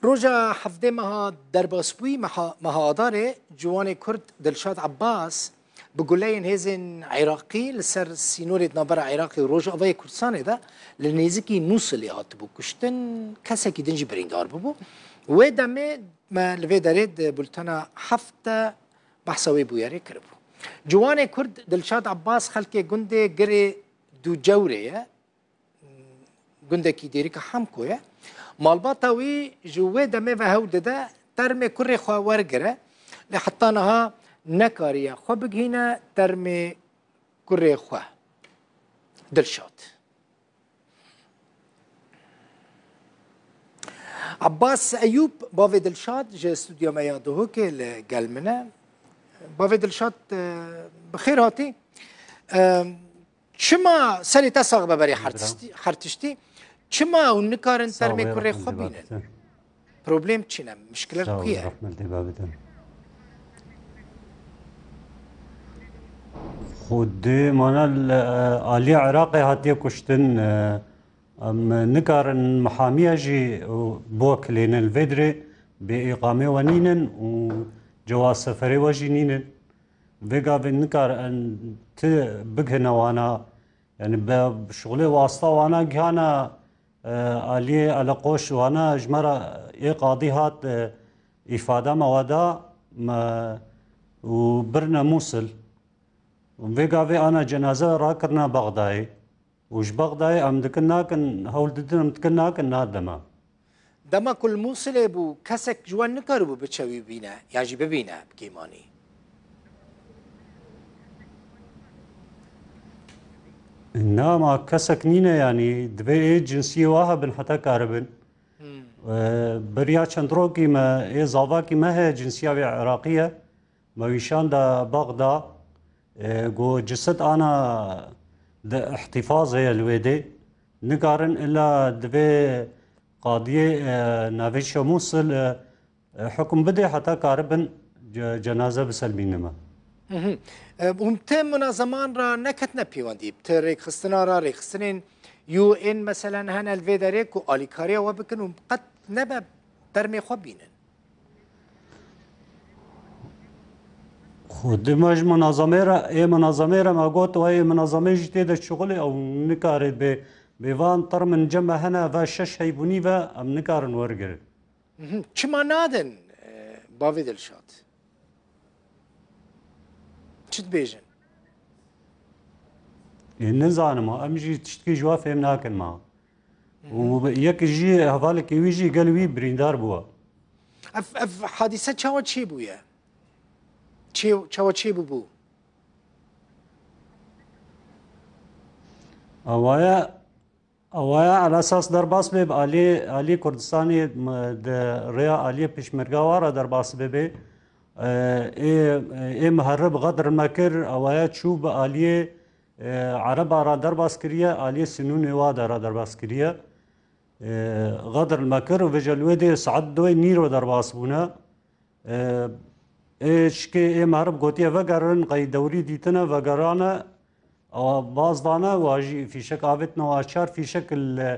روجا حفده مها درباسبوی مهاداره جوان کرد دلشاد عباس بقولين هزن عراقي لسر سينورة نابرا عراقي وروجا أباي كردستان ده لنيزكي موصل يهاتبو كشتن كسكي دنجي بريندار ببو ودمه ما لفي داريد بولتنا حفته بحثوي بوياري كربو جوان كرد دلشاد عباس خلقي جندي جري دو جوريه جندي كي ديريكا حمكويا مالباتاوي جوه دمه وهود ده ترمي كري خوا ورقره لحتى نها نكاريا خو بجهنا ترمي كري خوا دلشاد عباس ايوب بافي دلشاد جا استوديو ما يادوه كي قال منا بافي دلشاد بخير هاتي شما سالي تساغ ببري حرتشتي شما ونكارن ترمي كري خو بينن بروبليم تشينا مشكلة كوية خود مانا آلي عراقي هاتي كشتن نكارن محامية جي بوك لين الفيدري بإقامة ونينن وجواز سفري وجينينن فيقا نكار أن تبقهنا وانا يعني بشغلي واسطة وانا كهانا آلي على قوش وانا جمرة قاضي هات إفادة موادا وبرنا موصل وفيقا في أنا جنازة راكرنا بغداي وش بغداي أم دكناكن هول ددنا متكناكن نادما دما كل موصل بو كسك جوان نكاربو بتشوي بينا يعني ببينا بكيماني نعم كسك نينا يعني دبي جنسية واحد حتى كاربن بريا چندروكي ما إيه زافاكي ما هي جنسية عراقية ما ويشان دا بغدا جو جسد أنا دا احتفاظ هي الويدي نقارن إلا دبي قاضية نافيش موصل حكم بدي حتى كاربن جنازة بسلمينما ومتم منظمان را نكتنا بيواندي بتريك خستنا را ريك خستنين يو ان مثلا هنا الفيداريك و آليكاريا وبكن قد نبا ترمي خوبينن خود ماج منظمه را ای منظمه را ما قلت وهي منظمه جديدة الشغل او نكارد بيوان طر من جمع هنا و شش هيبوني و ام نكارن ورقر چما نادن باوي دلشاد چت بيجن نزانم ام جي تشتكي جوا فهم ناكن ما ويك جي هفالك ويجي قالوي بريندار بوا اف حادثه چاوا چي بويا چاوا چي بو اوایا على اساس درباس به آلی کردستانی ریا آلی پشمرگا وارا درباس به ای مهرب غدر مکر اوایا چوب آلی عرب را درباس کریه آلی سنون وادا را درباس کریه غدر المكر وفجلودي سعد دوي نيرو درباس بونا شكي مهرب قوتيه وقرن قي دوري ديتنا وقرانا او بازدانا واجي في شك آفتنا واشار في شكل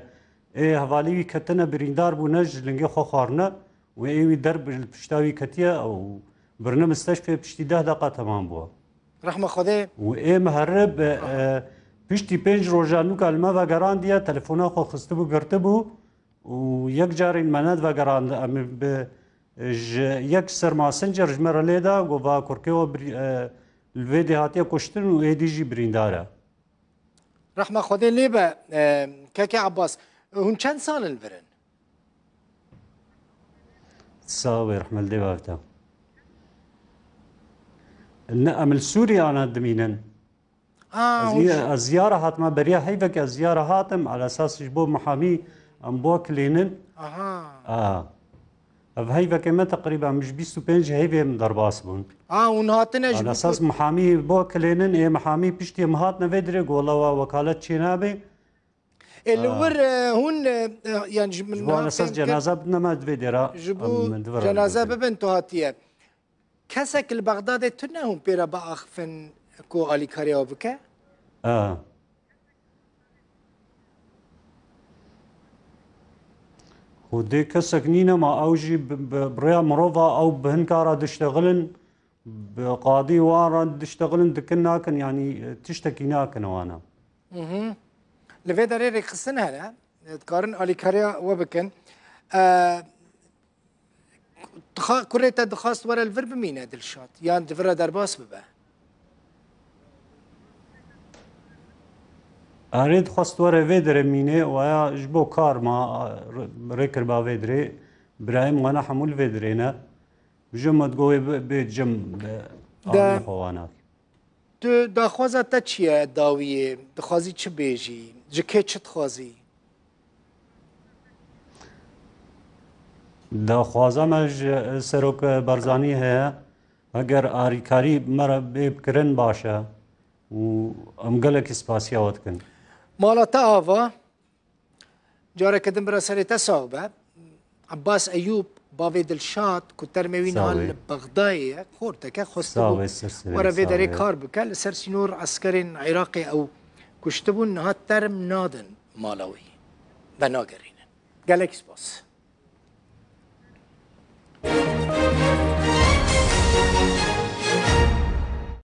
هوالي كتنا بريندار بو نج لنجي خو خارنا وايوي درب البشتاوي كتيا او برنامج مستشفى بشتي 10 دقيقة تمام بوا رحمة خدي واي مهرب بشتي بينج روجانو كلمة وقران ديا تلفونا خو خستبو قرتبو ويك جارين مناد وقران يك سر ماسنجر جمر ليدا وبا كوركيو الفيديو هاتيه كشتن وايدي جي بريندارا رحمة خدي ليبا كاكي عباس هون چند سال الفرن تساوي رحمة الله بافتا النقم سوريا انا دمينن الزيارة هاتما بريا هيفك الزيارة هاتم على اساس جبو محامي ام بوكلينن هيفا كما تقريبا مش 25 هيفا من درباس بون ونهاتنا على اساس محامي بوكلينن اي محامي بيشتي مهاتنا فيدري والله وكالة شينابي الور هون يعني من على اساس جنازه بدنا ما تفيدرا جبو جنازه ببنتو هاتيه كسك البغداد تنهم بيرا باخفن كو علي كاريا وبكا ودي كسكنينة ما أوجي بريا مروفا أو بهنكارا دشتغلن بقاضي وارا دشتغلن دكناكن يعني تشتكيناكن وانا لفيدا ريري خصنا هلا تقارن ألي كاريا وبكن كريتا دخاست ورا الفرب مين هذا الشاط يعني دفرا درباس ببا أريد خواست ورا فيدري ميني ويا جبو كار ما ريكر با فيدري برايم وانا حمول فيدرينا بجم تقوي بجم دا خواناك داخوازا تا چیه داویه دخوازی چه بیجی جکه چه تخوازی دا خوازم سروک برزانی هيا اگر آریکاری مرا بکرن باشه و امگلک سپاسیا وتکن مالا تا آوا جاره کدن برا سری تا صاحبه عباس أيوب بافي دلشات كتر موين هال بغداية خورتك خستبو ورا في داري كاربك لسر سينور عسكري عراقي أو كشتبو إنها ترم نادن مالوي بناقرين قالك سباس